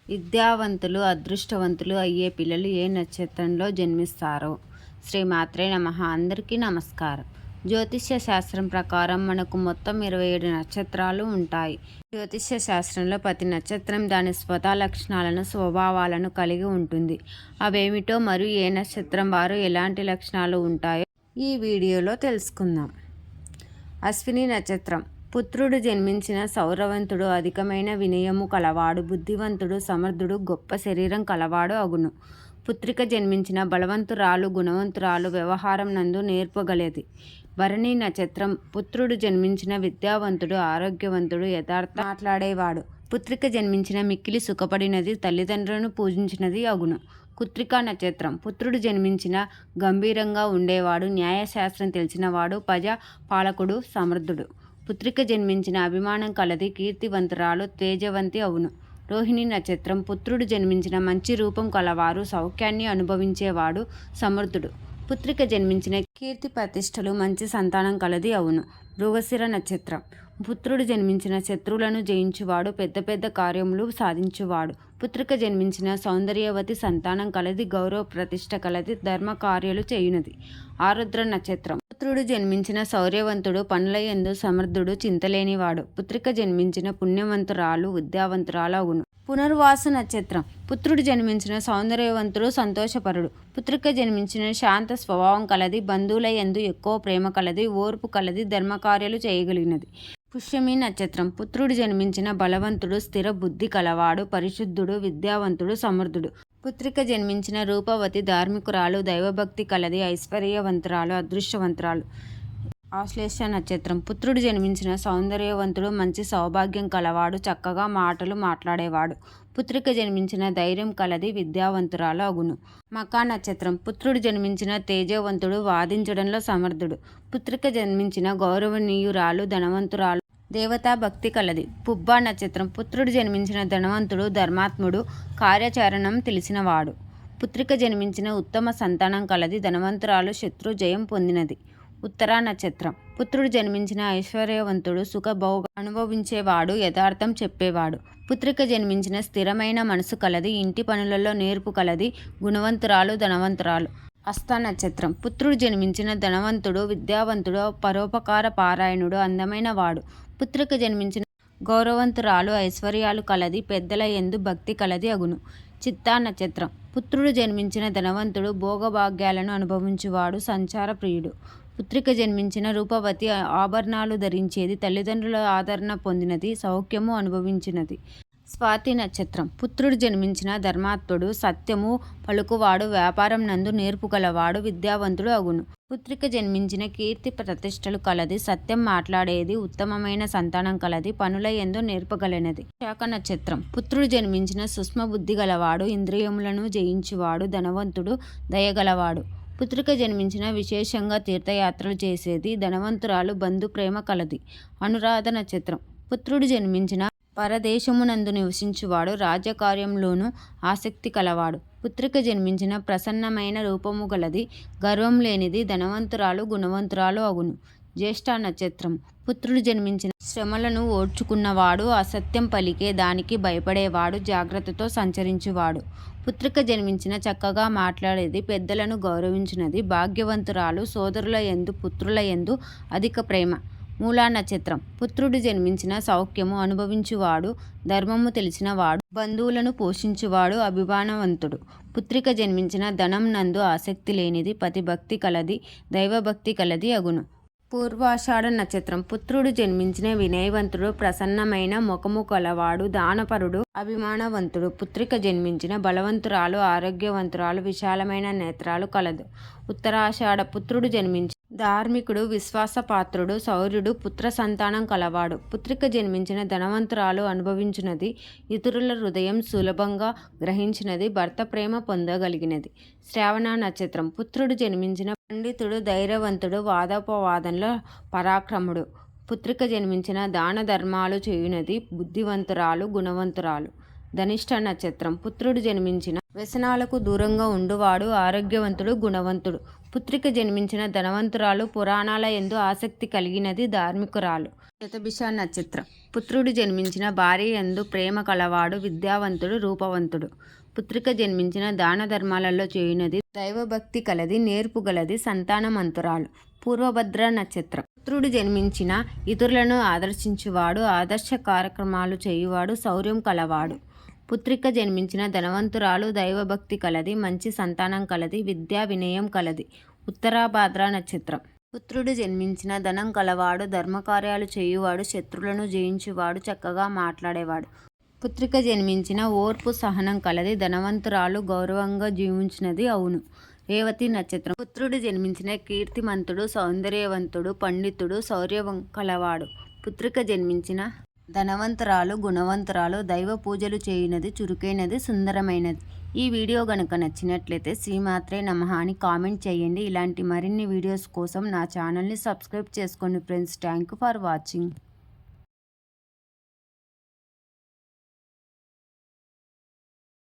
విద్యావంతులు, అదృష్టవంతులు అయ్యే పిల్లలు ఏ నక్షత్రంలో జన్మిస్తారో? శ్రీమాత్రే నమః. అందరికీ నమస్కారం. జ్యోతిష్య శాస్త్రం ప్రకారం మనకు మొత్తం 27 నక్షత్రాలు ఉంటాయి. జ్యోతిష్య శాస్త్రంలో ప్రతి నక్షత్రం దాని స్వత లక్షణాలను, స్వభావాలను కలిగి ఉంటుంది. అవేమిటో మరియు ఏ నక్షత్రం వారు ఎలాంటి లక్షణాలు ఉంటాయో ఈ వీడియోలో తెలుసుకుందాం. అశ్విని నక్షత్రం. పుత్రుడు జన్మించిన సౌరవంతుడు అధికమైన వినయము కలవాడు, బుద్ధివంతుడు, సమర్థుడు, గొప్ప శరీరం కలవాడు అగును. పుత్రిక జన్మించిన బలవంతురాలు, గుణవంతురాలు, వ్యవహారం నందు నేర్పగలది. భరణి నక్షత్రం. పుత్రుడు జన్మించిన విద్యావంతుడు, ఆరోగ్యవంతుడు, యథార్థ మాట్లాడేవాడు. పుత్రిక జన్మించిన మిక్కిలి సుఖపడినది, తల్లిదండ్రులను పూజించినది అగును. కృత్తికా నక్షత్రం. పుత్రుడు జన్మించిన గంభీరంగా ఉండేవాడు, న్యాయశాస్త్రం తెలిసినవాడు, ప్రజా పాలకుడు, సమర్థుడు. పుత్రిక జన్మించిన అభిమానం కలది, కీర్తివంతురాలు, తేజవంతి అవును. రోహిణి నక్షత్రం. పుత్రుడు జన్మించిన మంచి రూపం కలవారు, సౌఖ్యాన్ని అనుభవించేవాడు, సమర్థుడు. పుత్రిక జన్మించిన కీర్తి ప్రతిష్టలు, మంచి సంతానం కలది అవును. మృగశిర నక్షత్రం. పుత్రుడు జన్మించిన శత్రువులను జయించువాడు, పెద్ద పెద్ద కార్యములు సాధించువాడు. పుత్రిక జన్మించిన సౌందర్యవతి సంతానం కలది, గౌరవ ప్రతిష్ట కలది, ధర్మ కార్యాలు చేయునది. ఆరుద్ర నక్షత్రం. పుత్రుడు జన్మించిన శౌర్యవంతుడు, పనుల యందు సమర్థుడు, చింతలేనివాడు. పుత్రిక జన్మించిన పుణ్యవంతురాలు, విద్యావంతురాలు అగును. పునర్వాసు నక్షత్రం. పుత్రుడు జన్మించిన సౌందర్యవంతుడు, సంతోషపరుడు. పుత్రిక జన్మించిన శాంత స్వభావం కలది, బంధువుల యందు ఎక్కువ ప్రేమ కలది, ఓర్పు కలది, ధర్మకార్యాలు చేయగలిగినది. పుష్యమి నక్షత్రం. పుత్రుడు జన్మించిన బలవంతుడు, స్థిర బుద్ధి కలవాడు, పరిశుద్ధుడు, విద్యావంతుడు, సమర్థుడు. పుత్రిక జన్మించిన రూపవతి, ధార్మికురాలు, దైవభక్తి కలది, ఐశ్వర్యవంతురాలు, అదృష్టవంతురాలు. ఆశ్లేష నక్షత్రం. పుత్రుడు జన్మించిన సౌందర్యవంతుడు, మంచి సౌభాగ్యం కలవాడు, చక్కగా మాటలు మాట్లాడేవాడు. పుత్రిక జన్మించిన ధైర్యం కలది, విద్యావంతురాలు అగును. మకా నక్షత్రం. పుత్రుడు జన్మించిన తేజవంతుడు, వాదించడంలో సమర్థుడు. పుత్రిక జన్మించిన గౌరవనీయురాలు, ధనవంతురాలు, దేవతా భక్తి కలది. పుబ్బా నక్షత్రం. పుత్రుడు జన్మించిన ధనవంతుడు, ధర్మాత్ముడు, కార్యాచరణం తెలిసినవాడు. పుత్రిక జన్మించిన ఉత్తమ సంతానం కలది, ధనవంతురాలు, శత్రు జయం పొందినది. ఉత్తరా నక్షత్రం. పుత్రుడు జన్మించిన ఐశ్వర్యవంతుడు, సుఖభోగ అనుభవించేవాడు, యథార్థం చెప్పేవాడు. పుత్రిక జన్మించిన స్థిరమైన మనసు కలది, ఇంటి పనులలో నేర్పు కలది, గుణవంతురాలు, ధనవంతురాలు. హస్త నక్షత్రం. పుత్రుడు జన్మించిన ధనవంతుడు, విద్యావంతుడు, పరోపకార పారాయణుడు, అందమైన వాడు. పుత్రిక జన్మించిన గౌరవంతురాలు, ఐశ్వర్యాలు కలది, పెద్దల యందు భక్తి కలది అగును. చిత్తా నక్షత్రం. పుత్రుడు జన్మించిన ధనవంతుడు, భోగభాగ్యాలను అనుభవించువాడు, సంచార ప్రియుడు. పుత్రిక జన్మించిన రూపవతి, ఆభరణాలు ధరించేది, తల్లిదండ్రుల ఆదరణ పొందినది, సౌఖ్యము అనుభవించినది. స్వాతి నక్షత్రం. పుత్రుడు జన్మించిన ధర్మాత్ముడు, సత్యము పలుకువాడు, వ్యాపారం నందు నేర్పుగలవాడు, విద్యావంతుడు అగును. పుత్రిక జన్మించిన కీర్తి ప్రతిష్టలు కలది, సత్యం మాట్లాడేది, ఉత్తమమైన సంతానం కలది, పనుల యందు నేర్పగలనది. శాఖ నక్షత్రం. పుత్రుడు జన్మించిన సూక్ష్మ బుద్ధి గలవాడు, ఇంద్రియములను జయించువాడు, ధనవంతుడు, దయగలవాడు. పుత్రిక జన్మించిన విశేషంగా తీర్థయాత్రలు చేసేది, ధనవంతురాలు, బంధు ప్రేమ కలది. అనురాధ నక్షత్రం. పుత్రుడు జన్మించిన పరదేశమునందు నివసించువాడు, రాజ్యకార్యంలోనూ ఆసక్తి కలవాడు. పుత్రిక జన్మించిన ప్రసన్నమైన రూపము గలది, గర్వం లేనిది, ధనవంతురాలు, గుణవంతురాలు అగును. జ్యేష్ఠ నక్షత్రం. పుత్రుడు జన్మించిన శ్రమలను ఓర్చుకున్నవాడు, అసత్యం పలికే దానికి భయపడేవాడు, జాగ్రత్తతో సంచరించువాడు. పుత్రిక జన్మించిన చక్కగా మాట్లాడేది, పెద్దలను గౌరవించినది, భాగ్యవంతురాలు, సోదరుల యందు, పుత్రుల యందు అధిక ప్రేమ. మూలా నక్షత్రం. పుత్రుడు జన్మించిన సౌఖ్యము అనుభవించువాడు, ధర్మము తెలిసినవాడు, బంధువులను పోషించువాడు, అభిమానవంతుడు. పుత్రిక జన్మించిన ధనం నందు ఆసక్తి లేనిది, పతిభక్తి కలది, దైవభక్తి కలది అగును. పూర్వాషాఢ నక్షత్రం. పుత్రుడు జన్మించిన వినయవంతుడు, ప్రసన్నమైన ముఖము కలవాడు, దానపరుడు, అభిమానవంతుడు. పుత్రిక జన్మించిన బలవంతురాలు, ఆరోగ్యవంతురాలు, విశాలమైన నేత్రాలు కలదు. ఉత్తరాషాఢ. పుత్రుడు జన్మించిన ధార్మికుడు, విశ్వాసపాత్రుడు, శౌర్యుడు, పుత్ర సంతానం కలవాడు. పుత్రిక జన్మించిన ధనవంతురాలు, అనుభవించినది, ఇతరుల హృదయం సులభంగా గ్రహించినది, భర్త ప్రేమ పొందగలిగినది. శ్రావణ నక్షత్రం. పుత్రుడు జన్మించిన పండితుడు, ధైర్యవంతుడు, వాదోపవాదంలో పరాక్రముడు. పుత్రిక జన్మించిన దాన ధర్మాలు చేయునది, బుద్ధివంతురాలు, గుణవంతురాలు. ధనిష్ట నక్షత్రం. పుత్రుడు జన్మించిన వ్యసనాలకు దూరంగా ఉండువాడు, ఆరోగ్యవంతుడు, గుణవంతుడు. పుత్రిక జన్మించిన ధనవంతురాలు, పురాణాల యందు ఆసక్తి కలిగినది, ధార్మికురాలు. శతభిష నక్షత్రం. పుత్రుడు జన్మించిన భార్య యందు ప్రేమ కలవాడు, విద్యావంతుడు, రూపవంతుడు. పుత్రిక జన్మించిన దాన ధర్మాలలో చేయునది, దైవభక్తి కలది, నేర్పు గలది, సంతానమంతురాలు. పూర్వభద్ర నక్షత్రం. పుత్రుడు జన్మించిన ఇతరులను ఆదర్శించువాడు, ఆదర్శ కార్యక్రమాలు చేయువాడు, శౌర్యం కలవాడు. పుత్రిక జన్మించిన ధనవంతురాలు, దైవభక్తి కలది, మంచి సంతానం కలది, విద్యా వినయం కలది. ఉత్తరాభాద్ర నక్షత్రం. పుత్రుడు జన్మించిన ధనం కలవాడు, ధర్మకార్యాలు చేయువాడు, శత్రువులను జయించువాడు, చక్కగా మాట్లాడేవాడు. పుత్రిక జన్మించిన ఓర్పు సహనం కలది, ధనవంతురాలు, గౌరవంగా జీవించినది అవును. రేవతి నక్షత్రం. పుత్రుడు జన్మించిన కీర్తిమంతుడు, సౌందర్యవంతుడు, పండితుడు, శౌర్యం కలవాడు. పుత్రిక జన్మించిన ధనవంతురాలు, గుణవంతురాలు, దైవ పూజలు చేయునది, చురుకైనది, సుందరమైనది. ఈ వీడియో గనుక నచ్చినట్లయితే శ్రీమాత్రే నమః అని కామెంట్ చేయండి. ఇలాంటి మరిన్ని వీడియోస్ కోసం నా ఛానల్ని సబ్స్క్రైబ్ చేసుకోండి friends. Thank you for watching.